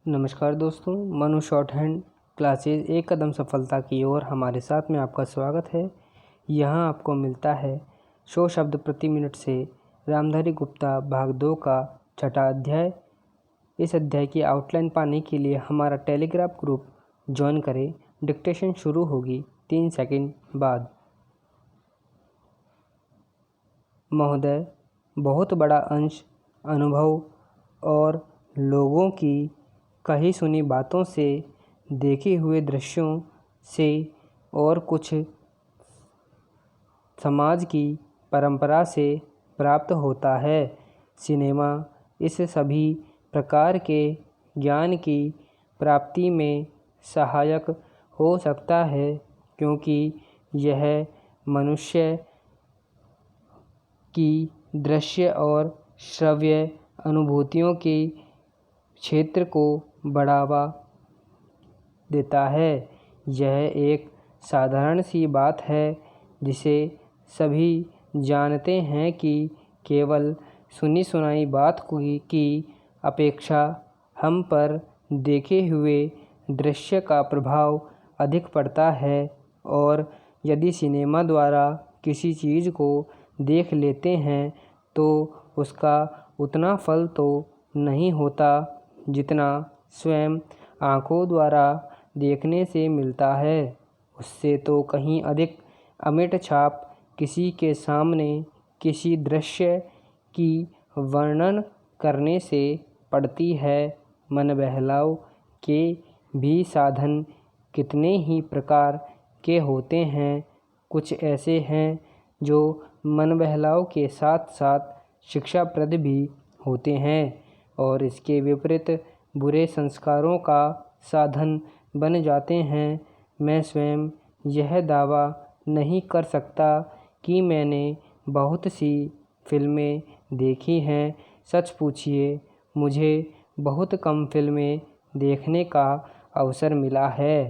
नमस्कार दोस्तों, Manu short hand classes एक कदम सफलता की ओर हमारे साथ में आपका स्वागत है। यहाँ आपको मिलता है 100 शब्द प्रति मिनट से रामधारी गुप्ता भाग 2 का छठा अध्याय। इस अध्याय की आउटलाइन पाने के लिए हमारा टेलीग्राफ ग्रुप ज्वाइन करें। डिक्टेशन शुरू होगी 3 सेकंड बाद। महोदय, बहुत बड़ा अंश अनुभव और लोगों की कही सुनी बातों से, देखे हुए दृश्यों से और कुछ समाज की परंपरा से प्राप्त होता है। सिनेमा इस सभी प्रकार के ज्ञान की प्राप्ति में सहायक हो सकता है, क्योंकि यह मनुष्य की दृश्य और श्रव्य अनुभूतियों के क्षेत्र को बढ़ावा देता है। यह एक साधारण सी बात है जिसे सभी जानते हैं कि केवल सुनी सुनाई बात की अपेक्षा हम पर देखे हुए दृश्य का प्रभाव अधिक पड़ता है, और यदि सिनेमा द्वारा किसी चीज़ को देख लेते हैं तो उसका उतना फल तो नहीं होता जितना स्वयं आँखों द्वारा देखने से मिलता है। उससे तो कहीं अधिक अमिट छाप किसी के सामने किसी दृश्य की वर्णन करने से पड़ती है। मन बहलाव के भी साधन कितने ही प्रकार के होते हैं। कुछ ऐसे हैं जो मन बहलाव के साथ साथ शिक्षाप्रद भी होते हैं, और इसके विपरीत बुरे संस्कारों का साधन बन जाते हैं। मैं स्वयं यह दावा नहीं कर सकता कि मैंने बहुत सी फिल्में देखी हैं। सच पूछिए, मुझे बहुत कम फिल्में देखने का अवसर मिला है,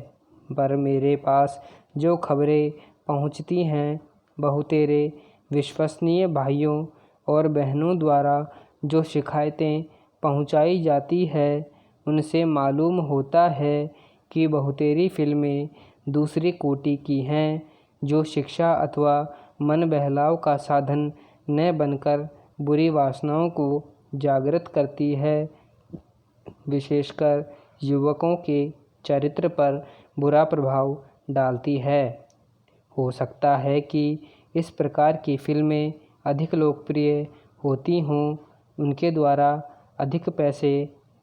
पर मेरे पास जो खबरें पहुंचती हैं, बहुतेरे विश्वसनीय भाइयों और बहनों द्वारा जो शिकायतें पहुंचाई जाती है, उनसे मालूम होता है कि बहुतेरी फिल्में दूसरी कोटि की हैं, जो शिक्षा अथवा मन बहलाव का साधन न बनकर बुरी वासनाओं को जागृत करती है, विशेषकर युवकों के चरित्र पर बुरा प्रभाव डालती है। हो सकता है कि इस प्रकार की फिल्में अधिक लोकप्रिय होती हों, उनके द्वारा अधिक पैसे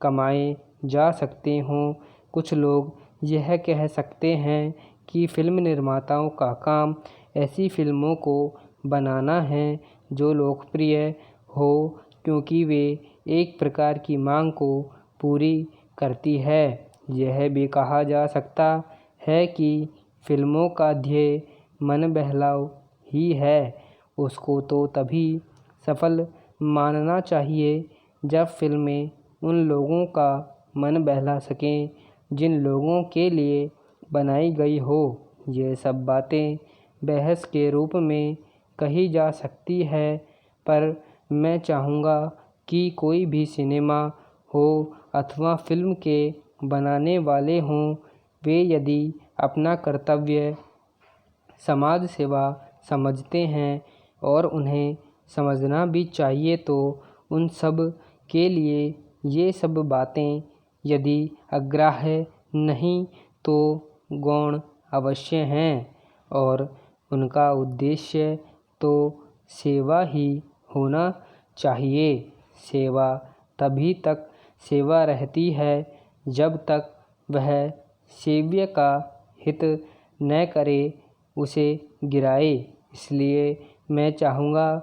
कमाए जा सकते हों। कुछ लोग यह कह सकते हैं कि फिल्म निर्माताओं का काम ऐसी फिल्मों को बनाना है जो लोकप्रिय हो, क्योंकि वे एक प्रकार की मांग को पूरी करती है। यह भी कहा जा सकता है कि फिल्मों का ध्येय मन बहलाव ही है। उसको तो तभी सफल मानना चाहिए जब फिल्में उन लोगों का मन बहला सकें जिन लोगों के लिए बनाई गई हो। ये सब बातें बहस के रूप में कही जा सकती है, पर मैं चाहूँगा कि कोई भी सिनेमा हो अथवा फिल्म के बनाने वाले हों, वे यदि अपना कर्तव्य समाज सेवा समझते हैं, और उन्हें समझना भी चाहिए, तो उन सब के लिए ये सब बातें यदि अग्राह्य नहीं तो गौण अवश्य हैं, और उनका उद्देश्य तो सेवा ही होना चाहिए। सेवा तभी तक सेवा रहती है जब तक वह सेव्य का हित न करे, उसे गिराए। इसलिए मैं चाहूँगा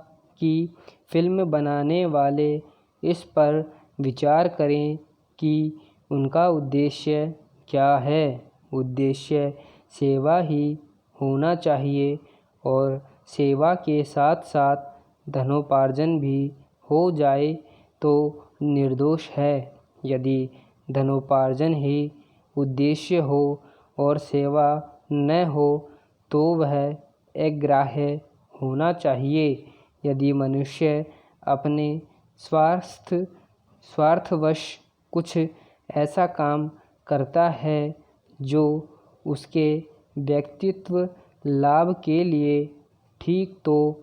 कि फिल्म बनाने वाले इस पर विचार करें कि उनका उद्देश्य क्या है। उद्देश्य सेवा ही होना चाहिए, और सेवा के साथ साथ धनोपार्जन भी हो जाए तो निर्दोष है। यदि धनोपार्जन ही उद्देश्य हो और सेवा न हो तो वह अग्राह्य होना चाहिए। यदि मनुष्य अपने स्वार्थवश कुछ ऐसा काम करता है जो उसके व्यक्तित्व लाभ के लिए ठीक तो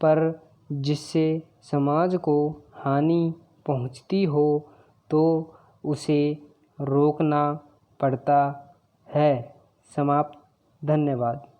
पर जिससे समाज को हानि पहुंचती हो तो उसे रोकना पड़ता है। समाप्त। धन्यवाद।